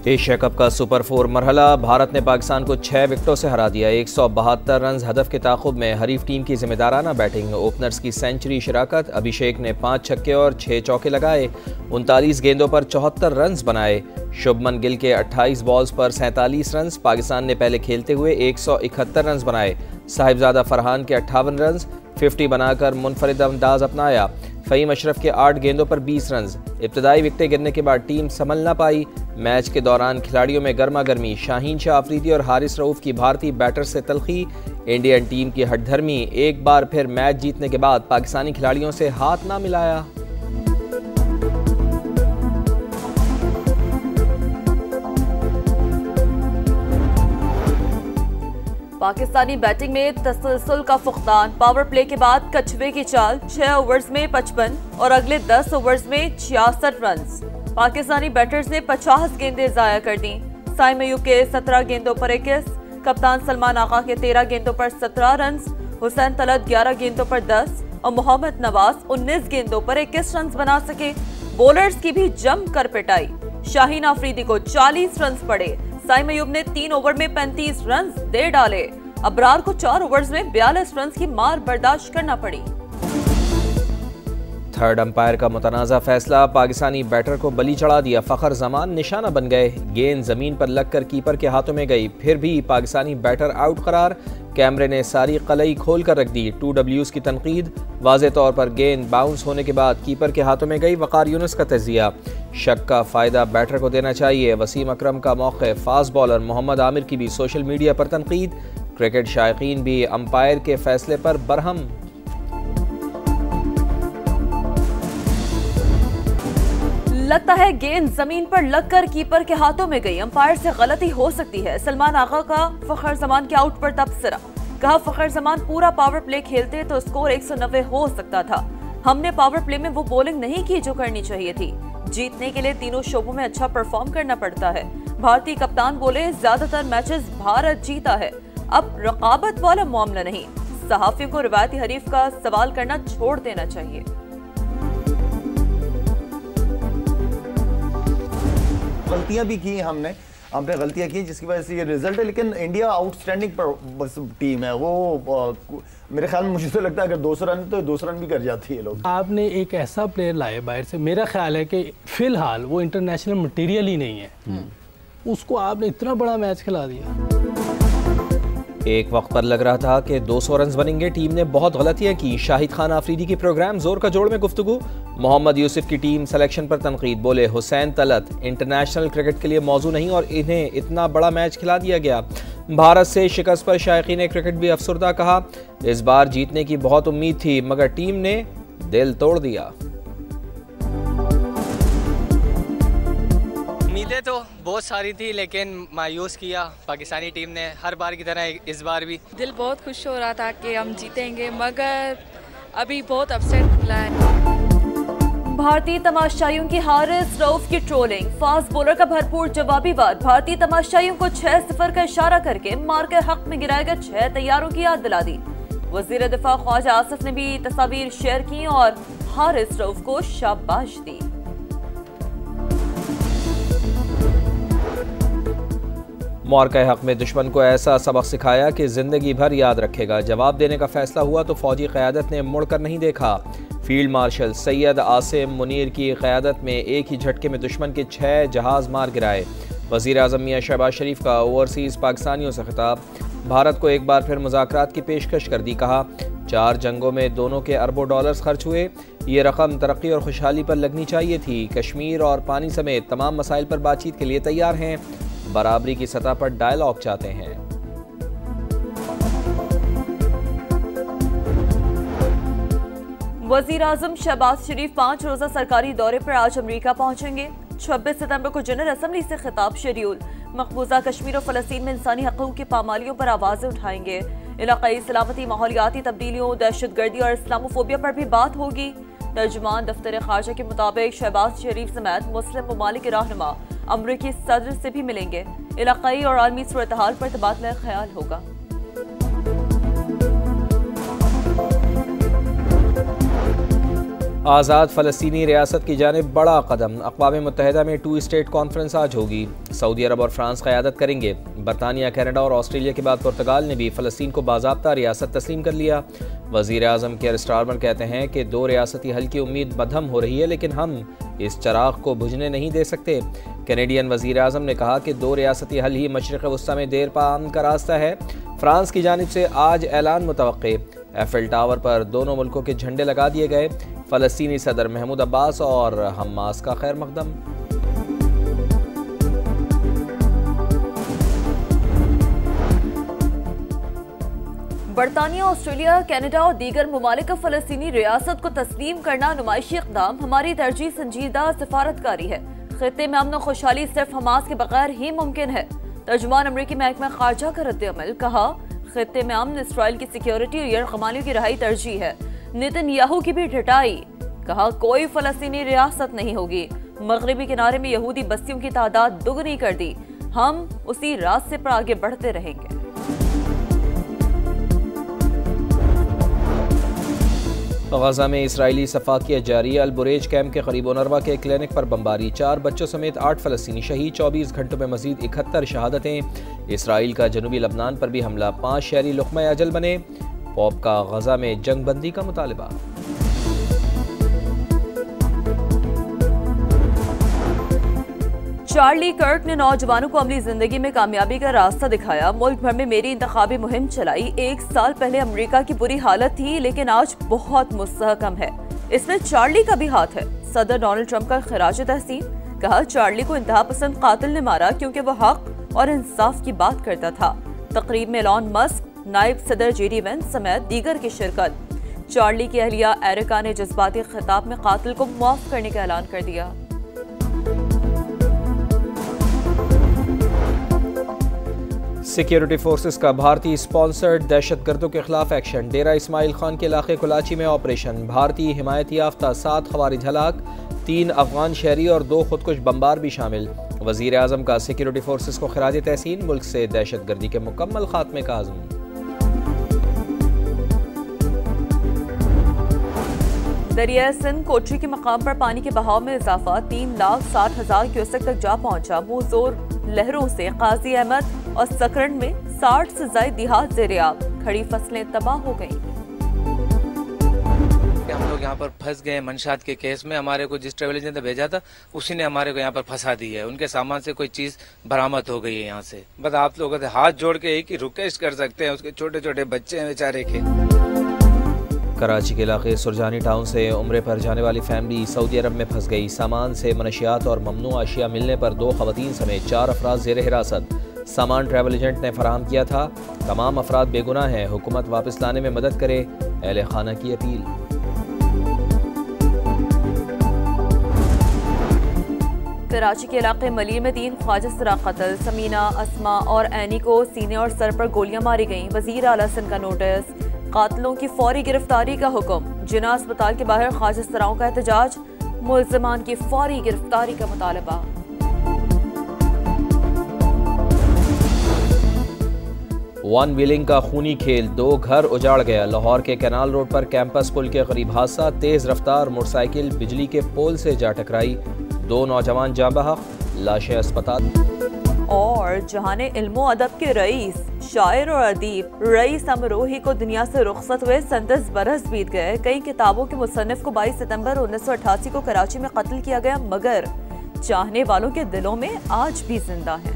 Asia cup का super 4 मरहला, Bharat ने पाकिस्तान को 6 विकेटों से हरा दिया। 172 रन हदफ के ताक़ुब में हरीफ टीम की जिम्मेदाराना बैटिंग। ओपनर्स की सेंचुरी शिराकत। अभिषेक ने 5 छक्के और 6 चौके लगाए। 39 गेंदों पर 74 रन बनाए। शुभमन गिल के 28 बॉल्स पर 47 रन। पाकिस्तान ने पहले खेलते हुए 171 रन बनाए। साहिबजादा फरहान के 58 रन 50 बनाकर मुनफरिद अंदाज अपनाया। फ़हीम अशरफ के 8 गेंदों पर 20 रन। इब्तदाई विकेटें गिरने के बाद टीम संभल न पाई। मैच के दौरान खिलाड़ियों में गर्मा गर्मी। शाहीन शाह अफरीदी और हारिस रऊफ की भारतीय बैटर से तलखी। इंडियन टीम की हठधर्मी। एक बार फिर मैच जीतने के बाद पाकिस्तानी खिलाड़ियों से हाथ ना मिलाया। पाकिस्तानी बैटिंग में तसलसल का फुकदान। पावर प्ले के बाद कछुए की चाल। 6 ओवर्स में 55 और अगले 10 ओवर्स में 66 रन। पाकिस्तानी बैटर्स ने 50 गेंदें जाया कर दी। साइम अयूब के 17 गेंदों पर 21, कप्तान सलमान आगा के 13 गेंदों पर 17 रन, हुसैन तलत 11 गेंदों पर 10 और मोहम्मद नवाज 19 गेंदों पर 21 रन बना सके। बॉलर्स की भी जम कर पिटाई। शाहीन अफरीदी को 40 रन पड़े। साइम अयूब ने 3 ओवर में 35 रन दे डाले। अबरार को 4 ओवर्स में 42 रन की मार बर्दाश्त करना पड़ी। थर्ड अंपायर का मुतनाज़ा फैसला। पाकिस्तानी बैटर को बली चढ़ा दिया। फ़खर जमान निशाना बन गए। गेंद जमीन पर लगकर कीपर के हाथों में गई। फिर भी पाकिस्तानी बैटर आउट करार। कैमरे ने सारी कलई खोल कर रख दी। 2Ws की तनकीद। वाज़े तौर पर गेंद बाउंस होने के बाद कीपर के हाथों में गई। वकार यूनुस का तजिया। शक का फ़ायदा बैटर को देना चाहिए। वसीम अकरम का मौक़िफ़। फास्ट बॉलर मोहम्मद आमिर की भी सोशल मीडिया पर तनकीद। क्रिकेट शायकीन भी अंपायर के फैसले पर बरहम। लगता है गेंद जमीन पर लगकर कीपर के हाथों में गई। अंपायर से गलती हो सकती है। सलमान आगा का फ़खर जमान के आउट पर तबसरा। कहा, फ़खर जमान पूरा पावर प्ले खेलते तो स्कोर 190 हो सकता था। हमने पावर प्ले में वो बॉलिंग नहीं की जो करनी चाहिए थी। जीतने के लिए तीनों शोबों में अच्छा परफॉर्म करना पड़ता है। भारतीय कप्तान बोले, ज्यादातर मैचेस भारत जीता है, अब रकाबत वाला मामला नहीं। सहाफियों को रिवायती हरीफ का सवाल करना छोड़ देना चाहिए। गलतियां भी की हमने गलतियां की जिसकी वजह से ये रिजल्ट है। लेकिन इंडिया आउटस्टैंडिंग टीम है। वो मेरे ख्याल में मुझे तो लगता है अगर 200 रन तो 200 रन भी कर जाती है लोग। आपने एक ऐसा प्लेयर लाए बाहर से, मेरा ख्याल है कि फिलहाल वो इंटरनेशनल मटेरियल ही नहीं है। उसको आपने इतना बड़ा मैच खिला दिया। एक वक्त पर लग रहा था कि 200 रन बनेंगे। टीम ने बहुत गलतियां की। शाहिद खान आफरीदी की प्रोग्राम जोर का जोड़ में गुफ्तगू। मोहम्मद यूसुफ की टीम सिलेक्शन पर तनकीद। बोले, हुसैन तलत इंटरनेशनल क्रिकेट के लिए मौजू नहीं और इन्हें इतना बड़ा मैच खिला दिया गया। भारत से शिकस्त पर शायकीन क्रिकेट भी अफसरदा। कहा, इस बार जीतने की बहुत उम्मीद थी मगर टीम ने दिल तोड़ दिया। उम्मीदें तो बहुत सारी थी लेकिन मायूस किया पाकिस्तानी टीम ने, हर बार की तरह इस बार भी। दिल बहुत खुश हो रहा था कि हम जीतेंगे मगर अभी बहुत अपसेट मिला है। भारतीय तमाशाइयों की हारिस रऊफ की ट्रोलिंग। फास्ट बॉलर का भरपूर जवाबी वार। भारतीय तमाशाइयों को 6-0 का इशारा करके मार के हक में गिराए गए 6 तैयारों की याद दिला दी। वजीर दिफा ख्वाजा आसिफ ने भी तस्वीर शेयर की और हारिस रऊफ को शाबाश दी। मार्का हक में दुश्मन को ऐसा सबक सिखाया कि जिंदगी भर याद रखेगा। जवाब देने का फैसला हुआ तो फौजी क़यादत ने मुड़कर नहीं देखा। फील्ड मार्शल सैयद आसिम मुनीर की क़यादत में एक ही झटके में दुश्मन के 6 जहाज मार गिराए। वज़ीर आज़म मियां शहबाज शरीफ का ओवरसीज़ पाकिस्तानियों से खिताब। भारत को एक बार फिर मुज़ाकरात की पेशकश कर दी। कहा, 4 जंगों में दोनों के अरबों डॉलर्स खर्च हुए। ये रकम तरक्की और खुशहाली पर लगनी चाहिए थी। कश्मीर और पानी समेत तमाम मसाइल पर बातचीत के लिए तैयार हैं। बराबरी की सतह पर डायलॉग चाहते हैं। वजीर आजम शहबाज शरीफ 5 रोजा सरकारी दौरे पर आज अमेरिका पहुंचेंगे। 26 सितंबर को जनरल असम्बली से खिताब शेड्यूल। मकबूजा कश्मीर और फ़लस्तीन में इंसानी हकूक़ की पामालियों पर आवाज़ें उठाएंगे। इलाक़ाई सलामती, माहौलियाती तब्दीलियों, दहशतगर्दी और इस्लामोफोबिया पर भी बात होगी। तर्जुमान दफ्तर ख़ारजा के मुताबिक शहबाज शरीफ समेत मुस्लिम ममालिक के रहनुमा अमरीकी सदर से भी मिलेंगे। इलाक़ाई और आलमी सूरत हाल पर तबादला ख्याल होगा। आज़ाद फ़लस्तीनी रियासत की जानिब बड़ा कदम। अक़वाम मुत्तहिदा में 2 स्टेट कॉन्फ्रेंस आज होगी। सऊदी अरब और फ्रांस क़यादत करेंगे। बरतानिया, कनाडा और ऑस्ट्रेलिया के बाद पुर्तगाल ने भी फ़लस्तीन को बाज़ाब्ता रियासत तस्लीम कर लिया। वज़ीर आज़म केयर स्टारमर कहते हैं कि 2 रियासती हल की उम्मीद मद्धम हो रही है, लेकिन हम इस चराग को बुझने नहीं दे सकते। कैनेडियन वज़ीर आज़म ने कहा कि 2 रियासती हल ही मशरिक़ वस्ता में देर पान का रास्ता है। फ्रांस की जानिब से आज ऐलान मुतवक्के। एफिल टावर पर दोनों मुल्कों के झंडे लगा दिए गए। फ़लस्तीनी सदर महमूद अब्बास और हमास का खैर मकदम। बरतानिया, ऑस्ट्रेलिया, कनाडा और दीगर ममालिक का फ़लस्तीनी रियासत को तस्लीम करना नुमाइशी इक़दाम हमारी तरजीह संजीदा सिफारतकारी है। खित्ते में अमन और खुशहाली सिर्फ हमास के बगैर ही मुमकिन है। तर्जुमान अमरीकी महकमा खारजा का रद्द-ए-अमल, कहा खित्ते में अमन इसराइल की सिक्योरिटी और यरगमालियों की रहाई तरजीह है। नेतन्याहू की भी ढटाई, कहा कोई फ़लस्तीनी रियासत नहीं होगी। मगरबी किनारे में यहूदी बस्तियों की तादाद दुगनी कर दी। हम उसी रास्ते पर आगे बढ़ते रहेंगे। गजा में इसराइली सफाकियत जारी। अल-बुरेज कैंप के करीब ओनरवा के क्लिनिक पर बमबारी। 4 बच्चों समेत 8 फ़लस्तीनी शहीद। 24 घंटों में मजीद 71 शहादतें। इसराइल का जनूबी लबनान पर भी हमला। 5 शहरी लुक़मा अजल बने। पॉप का गजा में जंग बंदी का मुतालबा। चार्ली कर्क ने नौजवानों को अमली जिंदगी में कामयाबी का रास्ता दिखाया। मुल्क भर में मेरी इंतखाबी मुहिम चलाई। 1 साल पहले अमेरिका की बुरी हालत थी, लेकिन आज बहुत मुस्तहकम है। इसमें चार्ली का भी हाथ है। सदर डोनाल्ड ट्रंप का खिराज तहसीन, कहा चार्ली को इंतहा पसंद कातिल ने मारा क्योंकि वह हक और इंसाफ की बात करता था। तकरीब में एलॉन मस्क, नायब सदर जेडी वेंस समेत दीगर की शिरकत। चार्ली की अहलिया एरिका ने जज्बाती खिताब में कातिल को मुआफ करने का ऐलान कर दिया। सिक्योरिटी फोर्सेस का भारतीय स्पॉन्सर्ड दहशतगर्दों के खिलाफ एक्शन। डेरा इस्माइल खान के इलाके कुलाची में ऑपरेशन। भारतीय हिमायत याफ्ता 7 खवारिज हलाक, 3 अफगान शहरी और 2 खुदकुश बमबार भी शामिल। वज़ीर आज़म का सिक्योरिटी फोर्सेस को खिराज तहसीन। मुल्क से दहशतगर्दी के मुकम्मल खात्मे का आज़म। दरिया सिंध कोटरी के मकाम पर पानी के बहाव में इजाफा। 3,60,000 क्यूसेक तक जा पहुंचा। मुंहजोर लहरों से काजी अहमद और सकरन में 60 से ज्यादा देहात ज़ेर-ए-आब। खड़ी फसलें तबाह हो गईं। हम लोग यहाँ पर फंस गए मंशात के केस में। हमारे को जिस ट्रेवल एजेंट ने भेजा था उसी ने हमारे को यहाँ पर फंसा दी है। उनके सामान से कोई चीज बरामद हो गई है यहाँ से। बस आप लोगों से हाथ जोड़ के एक ही रिक्वेस्ट कर सकते हैं, उसके छोटे छोटे बच्चे हैं बेचारे के। कराची के इलाके सुरजानी टाउन से उम्रे पर जाने वाली फैमिली सऊदी अरब में फंस गई। सामान से मनशियात और ममनू अशिया मिलने पर 2 खवातीन समेत 4 अफराद ज़ेर हिरासत। सामान ट्रैवल एजेंट ने फराहम किया था। तमाम अफराद बेगुनाह हैं। हुकूमत वापस लाने में मदद करे, अहले खाना की अपील। कराची के इलाके मलिर में 3 ख्वाजा सरा कत्ल। समीना, अस्मा और ऐनी को सीने और सर पर गोलियां मारी गईं। वजीर आला सिंध का नोटिस। कातिलों की फौरी गिरफ्तारी का हुक्म। जिना अस्पताल के बाहर ख्वाजा सराओं का एहतजाज। मुल्ज़िमान की फौरी गिरफ्तारी का मुतालबा। वन व्हीलिंग का खूनी खेल। 2 घर उजाड़ गया। लाहौर के कैनाल रोड पर कैंपस पुल के करीब हादसा। तेज रफ्तार मोटरसाइकिल बिजली के पोल से जा टकराई। 2 नौजवान जाँ बहक, लाशें अस्पताल। और जहाने इल्मो अदब के रईस, शायर और अदीब रईस अमरोही को दुनिया से रुखसत हुए 37 बरस बीत गए। कई किताबों के मुसन्निफ को 22 सितंबर 1988 को कराची में कत्ल किया गया, मगर चाहने वालों के दिलों में आज भी जिंदा है।